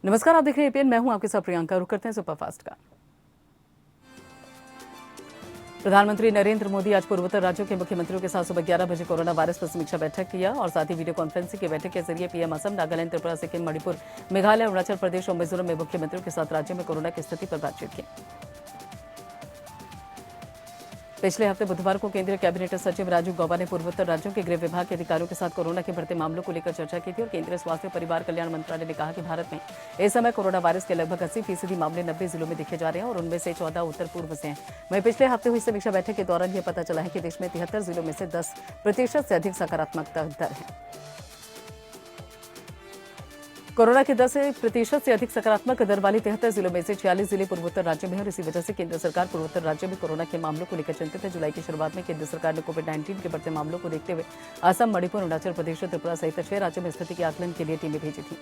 नमस्कार, आप देख रहे हैं एपीएन। मैं हूं आपके साथ प्रियंका। रुक करते हैं सुपरफास्ट का। प्रधानमंत्री नरेंद्र मोदी आज पूर्वोत्तर राज्यों के मुख्यमंत्रियों के साथ सुबह 11 बजे कोरोना वायरस पर समीक्षा बैठक किया और साथ ही वीडियो कॉन्फ्रेंसिंग की बैठक के जरिए पीएम असम, नागालैंड, त्रिपुरा, सिक्किम, मणिपुर, मेघालय, अरुणाचल प्रदेश और मिजोरम में मुख्यमंत्रियों के साथ राज्य में कोरोना की स्थिति पर बातचीत की। पिछले हफ्ते बुधवार को केंद्रीय कैबिनेट सचिव राजीव गौबा ने पूर्वोत्तर राज्यों के गृह विभाग के अधिकारियों के साथ कोरोना के बढ़ते मामलों को लेकर चर्चा की थी और केंद्रीय स्वास्थ्य और परिवार कल्याण मंत्रालय ने कहा कि भारत में इस समय कोरोना वायरस के लगभग 80% मामले 90 जिलों में देखे जा रहे हैं और उनमें से 14 उत्तर पूर्व से हैं। वहीं पिछले हफ्ते हुई समीक्षा बैठक के दौरान यह पता चला है कि देश में 73 जिलों में से 10% से अधिक सकारात्मकता दर है। कोरोना के 10% से अधिक सकारात्मक दर वाली 73 जिलों में से 46 जिले पूर्वोत्तर राज्य में हैं और इसी वजह से केंद्र सरकार पूर्वोत्तर राज्य में कोरोना के मामलों को लेकर चिंतित है। जुलाई की शुरुआत में केंद्र सरकार ने कोविड-19 के बढ़ते मामलों को देखते हुए असम, मणिपुर, अरुणाचल प्रदेश और त्रिपुरा सहित 6 राज्यों में स्थिति के आकलन के लिए टीमें भेजी थी।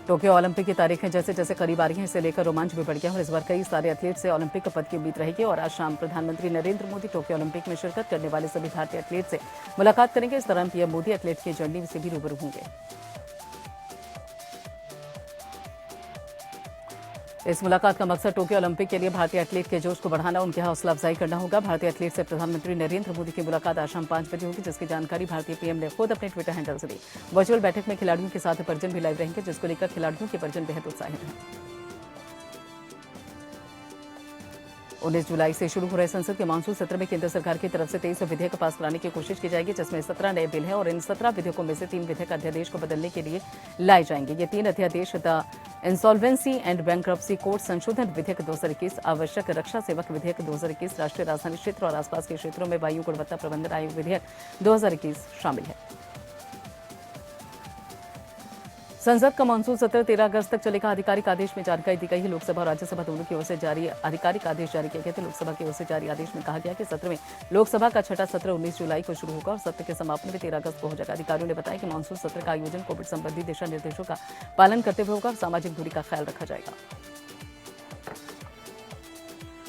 टोक्यो ओलंपिक की तारीखें जैसे जैसे करीब आ रही हैं, इसे लेकर रोमांच भी बढ़ गया और इस बार कई सारे एथलीट से ओलंपिक पद की उम्मीद रहेगी और आज शाम प्रधानमंत्री नरेंद्र मोदी टोक्यो ओलंपिक में शिरकत करने वाले सभी भारतीय एथलीट से मुलाकात करेंगे। इस दौरान पीएम मोदी एथलीट की जर्नी से भी रूबरू होंगे। इस मुलाकात का मकसद टोक्यो ओलंपिक के लिए भारतीय एथलीट के जोश को बढ़ाना, उनकी हौसला अफजाई करना होगा। भारतीय एथलीट से प्रधानमंत्री नरेंद्र मोदी की मुलाकात आज शाम 5 बजे होगी, जिसकी जानकारी भारतीय पीएम ने खुद अपने ट्विटर हैंडल से दी। वर्चुअल बैठक में खिलाड़ियों के साथ परिजन भी लाइव रहेंगे, जिसको लेकर खिलाड़ियों के परिजन बेहद उत्साहित हैं। 19 जुलाई से शुरू हो रहे संसद के मानसून सत्र में केंद्र सरकार की तरफ से 23 विधेयक पास कराने की कोशिश की जाएगी, जिसमें 17 नए बिल हैं और इन 17 विधेयकों में से 3 विधेयक अध्यादेश को बदलने के लिए लाए जाएंगे। ये 3 अध्यादेश the insolvency and bankruptcy code संशोधन विधेयक 2021, आवश्यक रक्षा सेवक विधेयक 2021, राष्ट्रीय राजधानी क्षेत्र और आसपास के क्षेत्रों में वायु गुणवत्ता प्रबंधन आयोग विधेयक 2021 शामिल है। संसद का मानसून सत्र 13 अगस्त तक चलेगा। आधिकारिक आदेश में जानकारी दी गई है। लोकसभा और राज्यसभा दोनों की ओर से जारी आधिकारिक आदेश जारी किए गए थे। लोकसभा की ओर से जारी आदेश में कहा गया कि सत्र में लोकसभा का छठा सत्र 19 जुलाई को शुरू होगा और सत्र के समापन में 13 अगस्त को हो जाएगा। अधिकारियों ने बताया कि मानसून सत्र का आयोजन कोविड संबंधी दिशा निर्देशों का पालन करते हुए होगा और सामाजिक दूरी का ख्याल रखा जाएगा।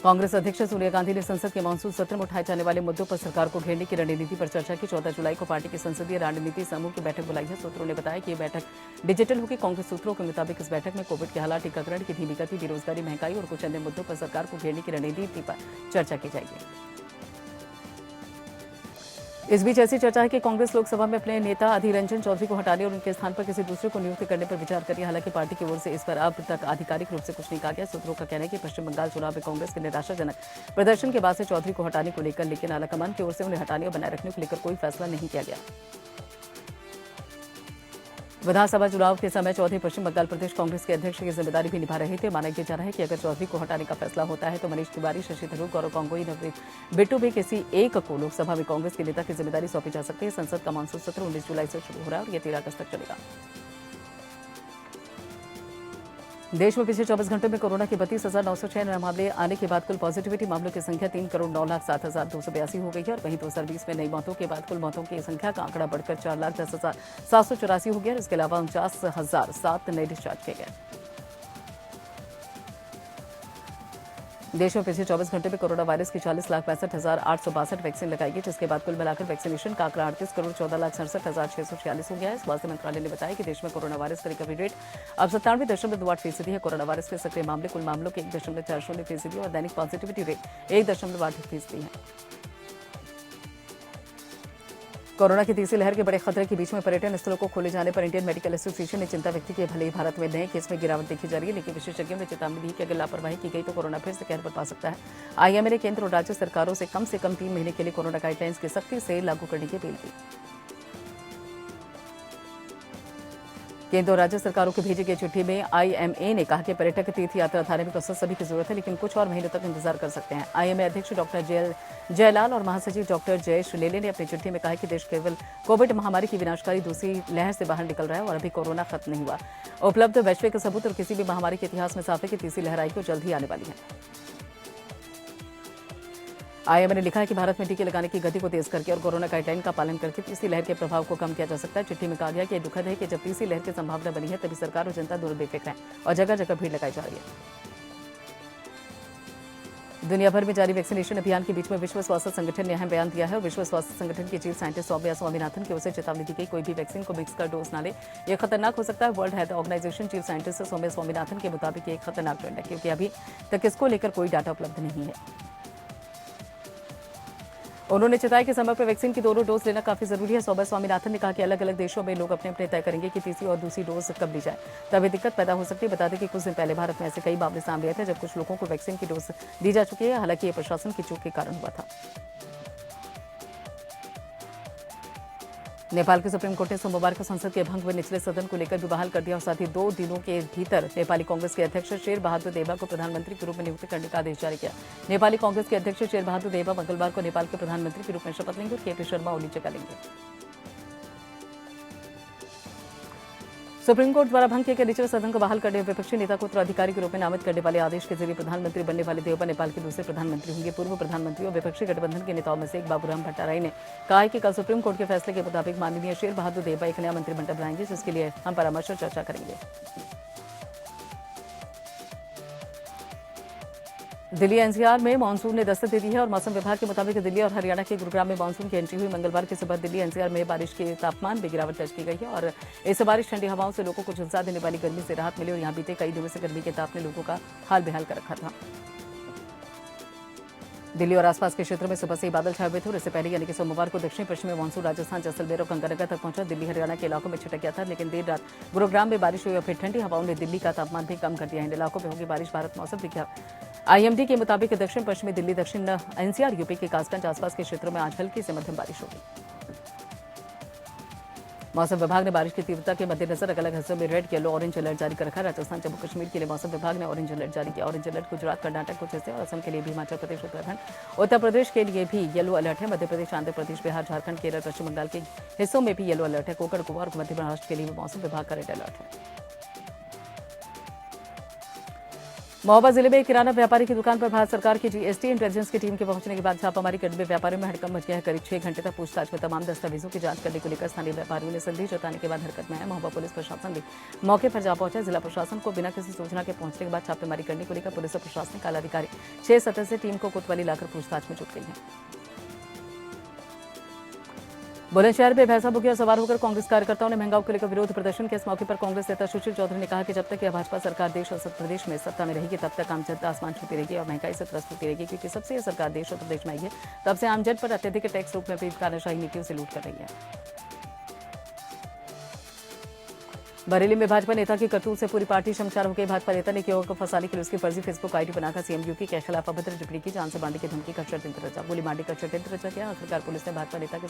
कांग्रेस अध्यक्ष सोनिया गांधी ने संसद के मानसून सत्र में उठाए जाने वाले मुद्दों पर सरकार को घेरने की रणनीति पर चर्चा की। 14 जुलाई को पार्टी के संसदीय रणनीति समूह की बैठक बुलाई है। सूत्रों ने बताया कि ये बैठक डिजिटल होगी। कांग्रेस सूत्रों के मुताबिक इस बैठक में कोविड के हालात, टीकाकरण की धीमी गति, बेरोजगारी, महंगाई और कुछ अन्य मुद्दों पर सरकार को घेरने की रणनीति पर चर्चा की जाएगी। इस बीच ऐसी चर्चा है कि कांग्रेस लोकसभा में अपने नेता अधीर रंजन चौधरी को हटाने और उनके स्थान पर किसी दूसरे को नियुक्त करने पर विचार करिए। हालांकि पार्टी की ओर से इस पर अब तक आधिकारिक रूप से कुछ नहीं कहा गया। सूत्रों का कहना है कि पश्चिम बंगाल चुनाव में कांग्रेस के निराशाजनक प्रदर्शन के बाद से चौधरी को हटाने को लेकर लेकिन आलाकमान की ओर से उन्हें हटाने और बनाए रखने को लेकर कोई फैसला नहीं किया गया। विधानसभा चुनाव के समय चौधरी पश्चिम बंगाल प्रदेश कांग्रेस के अध्यक्ष की जिम्मेदारी भी निभा रहे थे। माना जा रहा है कि अगर चौधरी को हटाने का फैसला होता है तो मनीष तिवारी, शशि थरूर, गौरव गोगोई, नवनीत बिट्टू भी किसी एक को लोकसभा में कांग्रेस के नेता की जिम्मेदारी सौंपी जा सकती है। संसद का मानसून सत्र 19 जुलाई से शुरू हो रहा है और यह 13 अगस्त तक चलेगा। देश में पिछले 24 घंटों में कोरोना के 32,906 नए मामले आने के बाद कुल पॉजिटिविटी मामलों की संख्या 3,09,07,282 हो गई है और वहीं 2020 में नई मौतों के बाद कुल मौतों की संख्या का आंकड़ा बढ़कर 4,10,784 हो गया। इसके अलावा 49,007 नए डिस्चार्ज किए गए। देश में पिछले 24 घंटे में कोरोना वायरस की 40,65,862 वैक्सीन लगाई गई, जिसके बाद कुल मिलाकर वैक्सीनेशन का आंकड़ा 38,14,67,646 हो गया है। स्वास्थ्य मंत्रालय ने बताया कि देश में कोरोना वायरस का रिकवरी रेट अब 97.28% है। कोरोना वायरस के सक्रिय मामले कुल मामलों के 1.40% और दैनिक पॉजिटिविटी रेट 1.8% है। कोरोना की तीसरी लहर के बड़े खतरे के बीच में पर्यटन स्थलों को खोले जाने पर इंडियन मेडिकल एसोसिएशन ने चिंता व्यक्त की है। भले ही भारत में नए केस में गिरावट देखी जा रही है, लेकिन विशेषज्ञों ने चेतावनी दी कि अगर लापरवाही की गई तो कोरोना फिर से कहर बरपा सकता है। आईएमए ने केंद्र और राज्य सरकारों से कम 3 महीने के लिए कोरोना गाइडलाइंस की सख्ती से लागू करने की अपील की। केंद्र और राज्य सरकारों को भेजी गई चिट्ठी में आईएमए ने कहा कि पर्यटक तीर्थ यात्रा धार्मिक अवसर सभी की जरूरत है, लेकिन कुछ और महीनों तक इंतजार कर सकते हैं। आईएमए अध्यक्ष डॉक्टर जयलाल और महासचिव डॉक्टर जयेश लेले ने अपनी चिट्ठी में कहा कि देश केवल कोविड महामारी की विनाशकारी दूसरी लहर से बाहर निकल रहा है और अभी कोरोना खत्म नहीं हुआ। उपलब्ध वैश्विक सबूत और किसी भी महामारी के इतिहास में साफ है कि तीसरी लहर आएगी और जल्द ही आने वाली है। आईएमए ने लिखा है कि भारत में टीके लगाने की गति को तेज करके और कोरोना गाइडलाइन का पालन करके तीसरी लहर के प्रभाव को कम किया जा सकता है। चिट्ठी में कहा गया कि यह दुखद है कि जब तीसरी लहर की संभावना बनी है तभी सरकार और जनता दोनों बेफिक्र हैं और जगह जगह भीड़ लगाई जा रही है। दुनिया भर में जारी वैक्सीनेशन अभियान के बीच में विश्व स्वास्थ्य संगठन ने अहम बयान दिया है और विश्व स्वास्थ्य संगठन के चीफ साइंटिस्ट सौम्या स्वामीनाथन की ओर से चेतावनी दी गई, कोई भी वैक्सीन को मिक्स कर डोज ना ले, यह खतरनाक हो सकता है। World Health Organization chief scientist Soumya Swaminathan के मुताबिक ये एक खतरनाक ट्रेंड है क्योंकि अभी तक इसको लेकर कोई डाटा उपलब्ध नहीं है। उन्होंने चेताया कि समय पर वैक्सीन की दोनों डोज लेना काफी जरूरी है। सौम्या स्वामीनाथन ने कहा कि अलग अलग देशों में लोग अपने अपने तय करेंगे कि तीसरी और दूसरी डोज कब ली जाए, तभी दिक्कत पैदा हो सकती है। बता दें कि कुछ दिन पहले भारत में ऐसे कई मामले सामने आए थे जब कुछ लोगों को वैक्सीन की डोज दी जा चुकी है, हालांकि ये प्रशासन की चूक के कारण हुआ था। नेपाल के सुप्रीम कोर्ट ने सोमवार को संसद के भंग व निचले सदन को लेकर भी बहाल कर दिया और साथ ही 2 दिनों के भीतर नेपाली कांग्रेस के अध्यक्ष शेर बहादुर देवा को प्रधानमंत्री के रूप में नियुक्त करने का आदेश जारी किया। नेपाली कांग्रेस के अध्यक्ष शेर बहादुर देवा मंगलवार को नेपाल के प्रधानमंत्री के रूप में शपथ लेंगे और केपी शर्मा ओली जगह लेंगे। सुप्रीम कोर्ट द्वारा भंग किए गए निचले सदन को बहाल करने विपक्षी नेता को उत्तराधिकारी के रूप में नामित करने वाले आदेश के जरिए प्रधानमंत्री बनने वाले देवबा नेपाल के दूसरे प्रधानमंत्री होंगे। पूर्व प्रधानमंत्री और विपक्षी गठबंधन के नेताओं में से एक बाबूराम भट्टाराई ने कहा है कि कल सुप्रीम कोर्ट के फैसले के मुताबिक माननीय शेर बहादुर देवबा एक नया मंत्रिमंडल बनाएंगे, जिसके लिए हम परामर्श और चर्चा करेंगे। दिल्ली एनसीआर में मानसून ने दस्तक दे दी है और मौसम विभाग के मुताबिक दिल्ली और हरियाणा के गुरुग्राम में मानसून की एंट्री हुई। मंगलवार की सुबह दिल्ली एनसीआर में बारिश के तापमान में गिरावट दर्ज की गई है और इस बारिश ठंडी हवाओं से लोगों को झुलसा देने वाली गर्मी से राहत मिली और यहां बीते कई दिनों से गर्मी के ताप ने लोगों का हाल बेहाल कर रखा था। दिल्ली और आसपास के क्षेत्रों में सुबह से ही बादल छाए हुए थे और इससे पहले यानी कि सोमवार को दक्षिण पश्चिमी मानसून राजस्थान, जैसलमेर और गंगानगर तक पहुंचा। दिल्ली हरियाणा के इलाकों में छिटक गया था, लेकिन देर रात गुरुग्राम में बारिश हुई और फिर ठंडी हवाओं ने दिल्ली का तापमान भी कम कर दिया। इन इलाकों में होगी बारिश। भारत मौसम विज्ञान आईएमडी के मुताबिक दक्षिण पश्चिमी दिल्ली, दक्षिण एनसीआर, यूपी के कासगंज आसपास के क्षेत्रों में आज हल्की से मध्यम बारिश होगी। मौसम विभाग ने बारिश की तीव्रता के मद्देनजर अलग अलग हिस्सों में रेड, येलो, ऑरेंज अलर्ट जारी कर रखा है। राजस्थान, जम्मू कश्मीर के लिए मौसम विभाग ने ऑरेंज अलर्ट जारी किया। ऑरेंज अलर्ट गुजरात, कर्नाटक, कुछ हिस्से और असम के लिए भी हिमाचल प्रदेश, उत्तराखंड, उत्तर प्रदेश के लिए भी येलो अलर्ट है। मध्य प्रदेश, आंध्र प्रदेश, बिहार, झारखंड, केरल, पश्चिम बंगाल के हिस्सों में भी येलो अलर्ट है। कोकण, गोवा और मध्य महाराष्ट्र के लिए भी मौसम विभाग का रेड अलर्ट है। महोबा जिले में एक किराना व्यापारी की दुकान पर भारत सरकार की जीएसटी इंटेलिजेंस की टीम के पहुंचने के बाद छापामारी करने में व्यापारियों में हड़कंप मच गया है। करीब 6 घंटे तक पूछताछ में तमाम दस्तावेजों की जांच करने को लेकर स्थानीय व्यापारियों ने संदेह जताने के बाद हरकत में आया। महोबा पुलिस प्रशासन भी मौके पर जा पहुंचा। जिला प्रशासन को बिना किसी सूचना के पहुंचने के बाद छापेमारी करने को लेकर पुलिस और प्रशासनिक आलाधिकारी 6 सदस्यीय टीम को कोतवाली लाकर पूछताछ में जुट गई है। बुलंदशहर में भैंसा बुगिया सवार होकर कांग्रेस कार्यकर्ताओं ने महंगाई को लेकर विरोध प्रदर्शन किया। इस मौके पर कांग्रेस नेता सुशील चौधरी ने कहा कि जब तक यह भाजपा सरकार देश और प्रदेश में सत्ता में रहेगी तब तक आम जनता आसमान छूती रहेगी और महंगाई से त्रस्त होती रहेगी, क्योंकि सबसे यह सरकार देश और प्रदेश में आई है तब से आम जन पर अत्यधिक टैक्स रूप में भी तानाशाही नीतियों से लूट कर रही है। बरेली में भाजपा नेता की करतूत से पूरी पार्टी शर्मसार हो गई। भाजपा नेता ने युवक को फंसाने के लिए उसकी फर्जी फेसबुक आईडी बनाकर सीएम योगी के खिलाफ अभद्र टिप्पणी की, जान से मारने की धमकी का षड्यंत्र रचा, गोली मारने का षड्यंत्र रचा गया। आखिरकार पुलिस ने भाजपा नेता के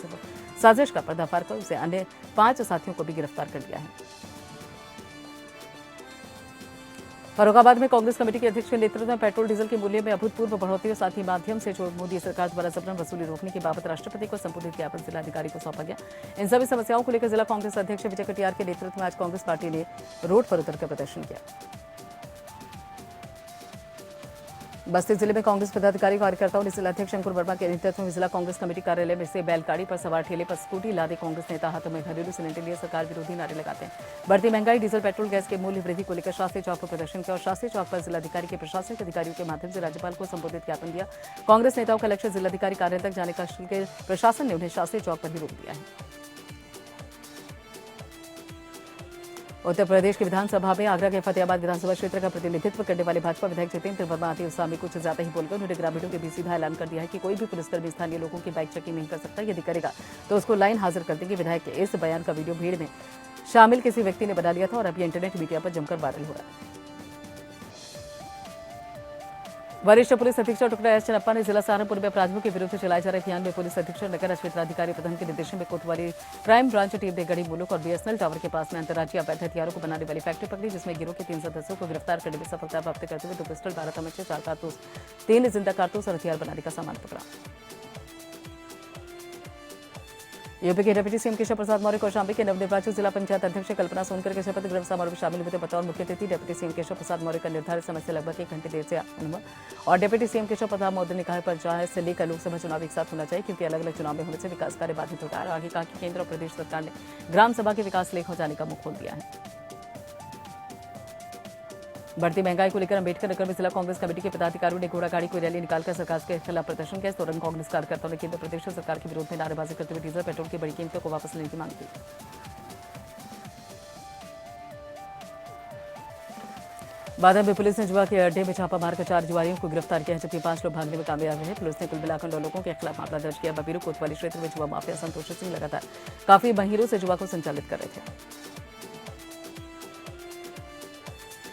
साजिश का पर्दाफाश कर उसे अन्य 5 साथियों को भी गिरफ्तार कर लिया है। फर्रुखाबाद में कांग्रेस कमेटी के अध्यक्ष के नेतृत्व में पेट्रोल डीजल के मूल्य में अभूतपूर्व बढ़ोतरी और साथ ही माध्यम से जो मोदी सरकार द्वारा जबरन वसूली रोकने की बाबत राष्ट्रपति को संबोधित ज्ञापन जिलाधिकारी को सौंपा गया। इन सभी समस्याओं को लेकर जिला कांग्रेस अध्यक्ष विजय कटियार के नेतृत्व में आज कांग्रेस पार्टी ने रोड पर उतरकर प्रदर्शन किया। बस्ती जिले में कांग्रेस पदाधिकारी कार्यकर्ताओं ने जिलाध्यक्ष अंकुर वर्मा के नेतृत्व में जिला कांग्रेस कमेटी कार्यालय में से बैलगाड़ी पर सवार ठेले पर स्कूटी लादे कांग्रेस नेता हाथों में घरेलू सिलेंडर लिए सरकार विरोधी नारे लगाते हैं। बढ़ती महंगाई, डीजल, पेट्रोल, गैस के मूल्य वृद्धि को लेकर शास्त्री चौक पर प्रदर्शन किया और शास्त्री चौक पर जिलाधिकारी के प्रशासनिक अधिकारियों के माध्यम से राज्यपाल को संबोधित ज्ञापन दिया। कांग्रेस नेताओं का लक्ष्य जिलाधिकारी कार्यालय तक जाने का शुल्क प्रशासन ने उन्हें शास्त्री चौक पर ही रोक दिया है। उत्तर प्रदेश की विधानसभा में आगरा के फतेहाबाद विधानसभा क्षेत्र का प्रतिनिधित्व करने वाले भाजपा विधायक जितेंद्र वर्मा अति उत्साह में कुछ ज्यादा ही बोलकर उन्होंने ग्रामीणों के बीच सीधा ऐलान कर दिया है कि कोई भी पुलिसकर्मी स्थानीय लोगों की बाइक चेकिंग नहीं कर सकता। यदि करेगा तो उसको लाइन हाजिर कर देंगे। विधायक के इस बयान का वीडियो भीड़ में शामिल किसी व्यक्ति ने बना लिया था और अभी इंटरनेट मीडिया पर जमकर वायरल हो रहा है। वरिष्ठ पुलिस अधीक्षक डॉक्टर एस चन्नप्पा ने जिला सहारनपुर में अपराधियों के विरुद्ध चलाए जा रहे अभियान में पुलिस अधीक्षक नगर क्षेत्राधिकारी प्रधान के निर्देशन में कोतवाली क्राइम ब्रांच टीम ने गढ़ी मुलुक और बीएसएनएल टावर के पास में अंतर्राज्यीय अवैध हथियारों को बनाने वाली फैक्ट्री पकड़ी, जिसमें गिरोह के 3 सदस्यों को गिरफ्तार करने में सफलता प्राप्त करते हुए 2 पिस्टल, 12 तमंचे, 4 कारतूस, 3 जिंदा कारतूस और हथियार बनाने का सामान पकड़ा। यूपी के डिप्टी सीएम केशव प्रसाद मौर्य कौशाम्बी के नवनिर्वाचित जिला पंचायत अध्यक्ष कल्पना सोनकर के शपथ ग्रहण समारोह में शामिल हुए थे। बतौर मुख्य अतिथि डिप्टी सीएम केशव प्रसाद मौर्य का निर्धारित समय से लगभग 1 घंटे देर से आगमन हुआ और डिप्टी सीएम केशव प्रसाद मौर्य ने कहा पंचायत से लेकर लोकसभा चुनाव एक साथ होना चाहिए, क्योंकि अलग अलग चुनाव में होने से विकास कार्य बाधित होता है। और आगे कहा कि केंद्र और प्रदेश सरकार ने ग्राम सभा के विकास लेख हो जाने का मुख खोल दिया है। बढ़ती महंगाई को लेकर अम्बेडकर नगर में जिला कांग्रेस कमेटी के पदाधिकारियों ने घोड़ा गाड़ी को रैली निकालकर सरकार के खिलाफ प्रदर्शन किया। इस दौरान कांग्रेस कार्यकर्ताओं ने केंद्र प्रदेश सरकार के विरोध में नारेबाजी करते हुए डीजल पेट्रोल की बड़ी कीमतों को वापस लेने की मांग की। बादल में पुलिस ने जुआ के अड्डे में छापा मारकर 4 जुआरियों को गिरफ्तार किया है, जबकि 5 लोग भागने में कामयाब रहे। पुलिस ने कुल मिलाकर 9 लोगों के खिलाफ मामला दर्ज किया। बबीरू कोतवाली क्षेत्र में जुआ माफिया संतोष सिंह लगातार काफी महीनों से जुआ को संचालित कर रहे थे।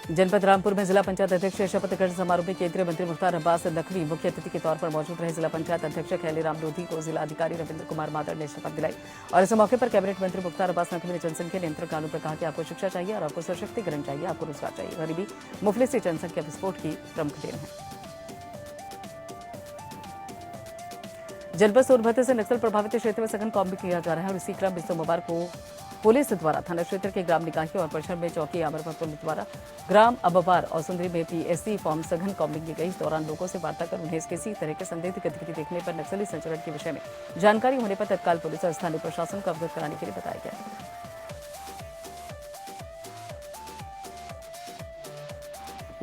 जनपद रामपुर में जिला पंचायत अध्यक्ष शपथ ग्रहण समारोह में केंद्रीय मंत्री मुख्तार अब्बास नकवी मुख्य अतिथि के तौर पर मौजूद रहे। जिला पंचायत अध्यक्ष खैलीराम लोधी को जिला अधिकारी रविंद्र कुमार मादर ने शपथ दिलाई और इस मौके पर कैबिनेट मंत्री मुख्तार अब्बास नकवी ने जनसंख्या नियंत्रण कानून पर कहा कि आपको शिक्षा चाहिए और आपको सशक्तिकरण चाहिए, आपको रोजगार चाहिए। गरीबी मुफलिसी जनसंख्या विस्फोट की प्रमुख देन है। जनपद सोनभद्र से नक्सल प्रभावित क्षेत्र में सघन कॉम्बिंग किया जा रहा है और इसी क्रम में सोमवार को पुलिस द्वारा थाना क्षेत्र के ग्राम निकाही और परिसर में चौकी अमरपुर पुलिस द्वारा ग्राम अबवार और सुंदरी में पीएससी फॉर्म सघन कॉम्बिंग की गई। इस दौरान लोगों से वार्ता कर उन्हें किसी तरह के संदिग्ध गतिविधि देखने पर नक्सली संचरण के विषय में जानकारी होने पर तत्काल पुलिस और स्थानीय प्रशासन को अवगत कराने के लिए बताया गया।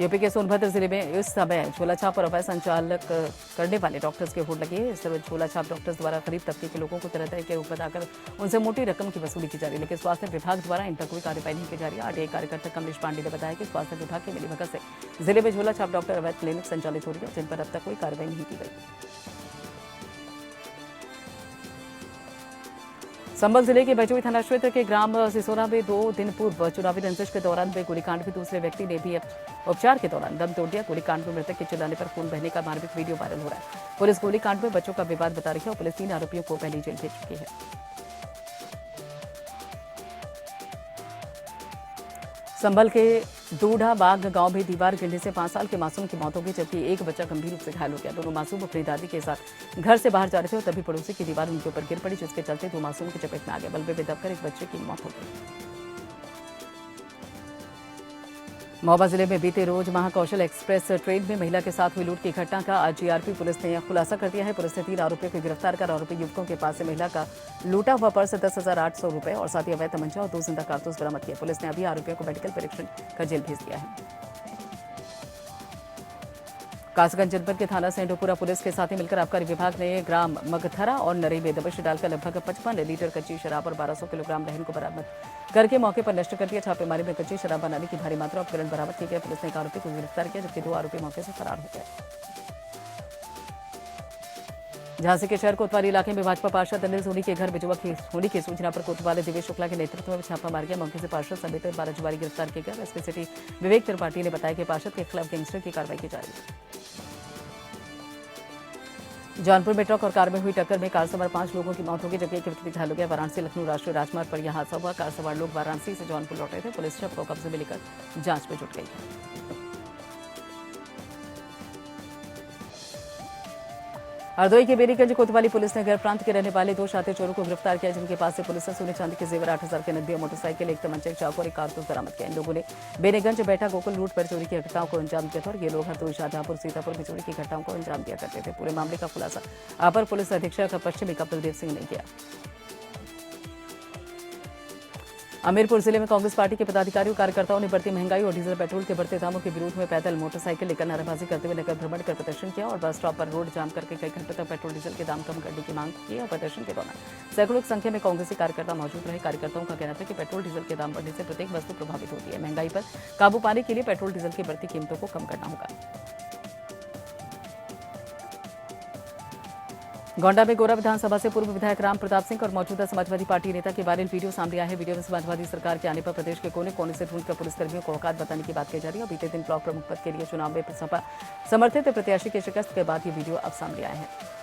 यूपी के सोनभद्र जिले में इस समय झोला छाप और अवैध संचालक करने वाले डॉक्टर्स के होड़ लगे। इस समय झोला छाप डॉक्टर्स द्वारा गरीब तबके के लोगों को तरह तरह के रोग बताकर उनसे मोटी रकम की वसूली की जा रही है, लेकिन स्वास्थ्य विभाग द्वारा इन पर कोई कार्रवाई नहीं की जा रही है। आरटीआई कार्यकर्ता कमलेश पांडे ने बताया कि स्वास्थ्य विभाग की मिलीभगत से जिले में झोला छाप डॉक्टर अवैध क्लिनिक संचालित हो रही है, जिन पर अब तक कोई कार्रवाई नहीं की गई। संभल जिले के बजोई थाना क्षेत्र के ग्राम सिसोरा में 2 दिन पूर्व चुनावी रंजिश के दौरान हुए गोलीकांड में दूसरे व्यक्ति ने भी उपचार के दौरान दम तोड़ दिया। गोलीकांड में मृतक के चिल्लाने पर खून बहने का मार्मिक वीडियो वायरल हो रहा है। पुलिस गोलीकांड में बच्चों का विवाद बता रही है और पुलिस 3 आरोपियों को पहले जेल भेज चुकी है। संभल के दूढ़ा बाग गांव में दीवार गिरने से 5 साल के मासूम की मौत हो गई, जबकि एक बच्चा गंभीर रूप से घायल हो गया। दोनों मासूम अपनी दादी के साथ घर से बाहर जा रहे थे और तभी पड़ोसी की दीवार उनके ऊपर गिर पड़ी, जिसके चलते 2 मासूम की चपेट में आ गया। बल्बे में दबकर एक बच्चे की मौत हो गई। महोबा जिले में बीते रोज महाकौशल एक्सप्रेस ट्रेन में महिला के साथ हुई लूट की घटना का आज जीआरपी पुलिस ने खुलासा कर दिया है। पुलिस ने 3 आरोपियों को गिरफ्तार कर आरोपी युवकों के पास से महिला का लूटा हुआ पर्स 10,800 रुपए और साथ ही अवैध तमंचा और 2 जिंदा कारतूस बरामद किए। पुलिस ने अभी आरोपियों को मेडिकल परीक्षण कर जेल भेज दिया है। कासगंज जनपद के थाना सेंडोपुरा पुलिस के साथ ही मिलकर आबकारी विभाग ने ग्राम मगथरा और नरी में दबिश डालकर लगभग 55 लीटर कच्ची शराब और 1200 किलोग्राम रहन को बरामद करके मौके पर नष्ट कर दिया। छापेमारी में कच्ची शराब बनाने की भारी मात्रा उपकरण बरामद किए गए। पुलिस ने एक आरोपी को गिरफ्तार किया, जबकि 2 आरोपी मौके से फरार हो गए। झांसी के शहर कोतवाली इलाके में भाजपा पार्षद अनिल सोनी के घर बेजुआ होने की सूचना पर कोतवाली दिवेश शुक्ला के नेतृत्व में छापा मार गया। मौके से पार्षद समेत 12 जुआरी गिरफ्तार किए गए। एसपी सिटी विवेक त्रिपाठी ने बताया कि पार्षद के खिलाफ गैंगस्टर की कार्रवाई की जा रही है। जौनपुर में ट्रक और कार में हुई टक्कर में कार सवार 5 लोगों की मौत हो गई, जबकि एक व्यक्ति घायल हो गया। वाराणसी लखनऊ राष्ट्रीय राजमार्ग पर यह हादसा हुआ। कार सवार लोग वाराणसी से जौनपुर लौट रहे थे। पुलिस शव को कब्जे में लेकर जांच में जुट गई है। हरदोई के बेरीगंज कोतवाली पुलिस ने गैर प्रांत के रहने वाले 2 शातिर चोरों को गिरफ्तार किया, जिनके पास से पुलिस ने सोने चांदी के जेवर 8,000 के नकदी, मोटरसाइकिल, एक तमंचा, एक चाकू और एक कारतूस बरामद किया। इन लोगों ने बेरीगंज बैठा गोकुल रूट पर चोरी की घटनाओं को अंजाम दिया था और ये लोग हरदोई, शाहजहांपुर, सीतापुर में चोरी की घटनाओं को अंजाम दिया करते थे। पूरे मामले का खुलासा अपर पुलिस अधीक्षक पश्चिमी कपिलदेव सिंह ने किया। हमीरपुर जिले में कांग्रेस पार्टी के पदाधिकारियों कार्यकर्ताओं ने बढ़ती महंगाई और डीजल पेट्रोल के बढ़ते दामों के विरोध में पैदल, मोटरसाइकिल लेकर नारेबाजी करते हुए नगर भ्रमण कर प्रदर्शन किया और बस स्टॉप पर रोड जाम करके कई घंटों तक पेट्रोल डीजल के दाम कम करने की मांग की। और प्रदर्शन के दौरान सैकड़ों की संख्या में कांग्रेसी कार्यकर्ता मौजूद रहे। कार्यकर्ताओं का कहना था कि पेट्रोल डीजल के दाम बढ़ने से प्रत्येक वस्तु प्रभावित होती है। महंगाई पर काबू पाने के लिए पेट्रोल डीजल की बढ़ती कीमतों को कम करना होगा। गोंडा में गोरा विधानसभा से पूर्व विधायक राम प्रताप सिंह और मौजूदा समाजवादी पार्टी नेता के वायरल वीडियो सामने आया है। वीडियो में समाजवादी सरकार के आने पर प्रदेश के कोने कोने से ढूंढकर पुलिसकर्मियों को औकात बताने की बात कही जा रही है। बीते दिन ब्लॉक प्रमुख पद के लिए चुनाव में सपा समर्थित प्रत्याशी के शिकस्त के बाद ये वीडियो अब सामने आया है।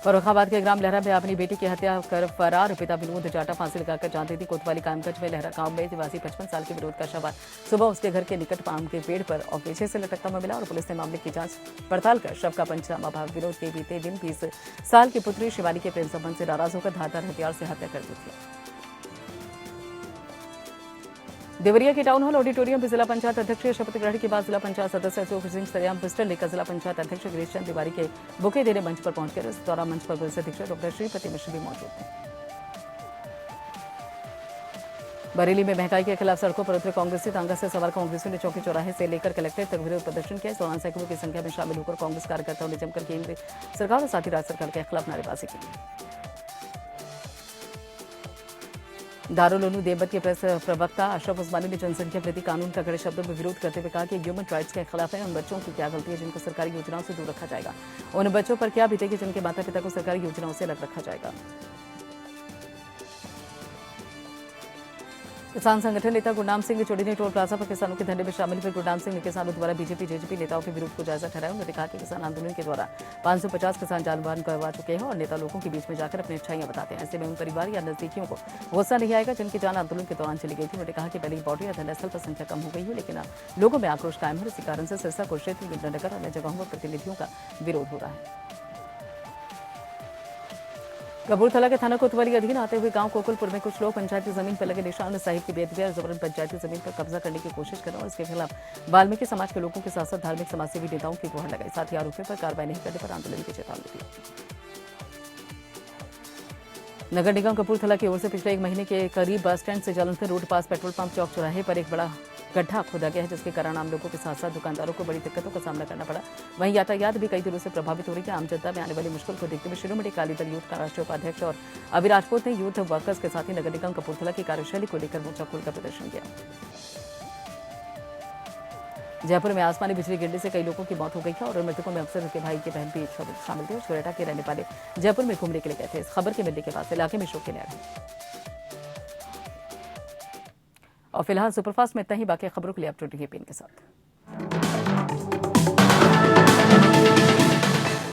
फर्रुखाबाद के ग्राम लहरा में अपनी बेटी की हत्या कर फरार पिता विनोद जाटा फांसी लगाकर जान दे दी। कोतवाली कायमगंज में लहरा गांव में निवासी 55 साल के विनोद का शव सुबह उसके घर के निकट आम के पेड़ पर और पीछे से लटकता हुआ मिला और पुलिस ने मामले की जांच पड़ताल कर शव का पंचनामा भाग विनोद के बीते दिन 20 साल की पुत्री शिवानी के प्रेम संबंध से नाराज होकर धारदार हथियार से हत्या कर दी थी। देवरिया के टाउन हॉल ऑडिटोरियम में जिला पंचायत अध्यक्ष के शपथ ग्रहण के बाद जिला पंचायत सदस्य अशोक सिंह सरियाम पिस्टल लेकर जिला पंचायत अध्यक्ष गिरीश चंद तिवारी के बुके देने मंच पर पहुंचकर इस दौरान मंच पर पुलिस अधीक्षक डॉक्टर श्रीपति मिश्र भी मौजूद थे। बरेली में महंगाई के खिलाफ सड़कों पर उतरे कांग्रेसी। तांगा से सवार कांग्रेसियों ने चौकी चौराहे से लेकर कलेक्ट्रेट तक विरोध प्रदर्शन किया। इस दौरान सैकड़ों की संख्या में शामिल होकर कांग्रेस कार्यकर्ताओं ने जमकर केंद्र सरकार और साथ ही राज्य सरकार के खिलाफ नारेबाजी की। दारुल उलूम देवबंद के प्रेस प्रवक्ता अशरफ उस्मानी ने जनसंख्या वृद्धि कानून का कड़े शब्दों में विरोध करते हुए कहा कि ह्यूमन राइट्स के खिलाफ है। उन बच्चों की क्या गलती है जिनको सरकारी योजनाओं से दूर रखा जाएगा? उन बच्चों पर क्या बीतेगी जिनके माता पिता को सरकारी योजनाओं से अलग रखा जाएगा? किसान संगठन नेता गुरनाम सिंह चोड़ी ने टोल प्लाजा पर किसानों के धरने में शामिल हुए। गुरनाम सिंह ने किसानों द्वारा बीजेपी जेजेपी नेताओं के विरोध को जायजा ठहराया। उन्होंने कहा कि किसान आंदोलन के द्वारा 550 किसान जान माल गंवा चुके हैं और नेता लोगों के बीच में जाकर अपनी अच्छाइयां बताते हैं। ऐसे में उन परिवार या नजदीकियों को गुस्सा नहीं आएगा जिनकी जान आंदोलन के दौरान चली गई थी। उन्होंने कहा कि पहले बॉर्डर या धरनास्थल पर संख्या कम हो गई है, लेकिन लोगों में आक्रोश कायम है। इसी कारण से सिरसा कुरुक्षेत्र युद्धनगर और अन्य जगहों पर प्रतिनिधियों का विरोध हो रहा है। कपूरथला के थाना कोतवाली अधीन आते हुए गांव कोकुलपुर में कुछ लोग पंचायती जमीन पर लगे निशान साहिब की बेदबी और जबरन पंचायती जमीन पर कब्जा करने की कोशिश कर रहे हैं और इसके खिलाफ वाल्मीकि समाज के लोगों के साथ साथ धार्मिक समाजसेवी नेताओं की गुहार लगाई। साथ ही आरोपियों पर कार्रवाई नहीं करने पर आंदोलन की चेतावनी दी। नगर निगम कपूरथला की ओर से पिछले 1 महीने के करीब बस स्टैंड से जालंधर रोड पास पेट्रोल पंप चौक चौराहे पर एक बड़ा गड्ढा खोदा गया है, जिसके कारण आम लोगों के साथ साथ दुकानदारों को बड़ी दिक्कतों का सामना करना पड़ा। वहीं यातायात भी कई दिनों से प्रभावित हो रही है। आम जनता में आने वाली मुश्किल को देखते हुए शिरोमणि अकाली दल यूथ का राष्ट्रीय उपाध्यक्ष और अभी राजपूत ने यूथ वर्कर्स के साथ ही नगर निगम कपूरथला की कार्यशैली को लेकर मोर्चा खोलकर प्रदर्शन किया। जयपुर में आसमानी बिजली गिरने से कई लोगों की मौत हो गई है और मृतकों में अफसर के भाई के बहन भी शामिल थे। छोरेटा के रहने वाले जयपुर में घूमने के लिए गए थे। इस खबर के मिलने के बाद इलाके में शोक की लहर है। और फिलहाल सुपरफास्ट में इतना ही। बाकी खबरों के लिए आप जुड़े रहिए PN के साथ।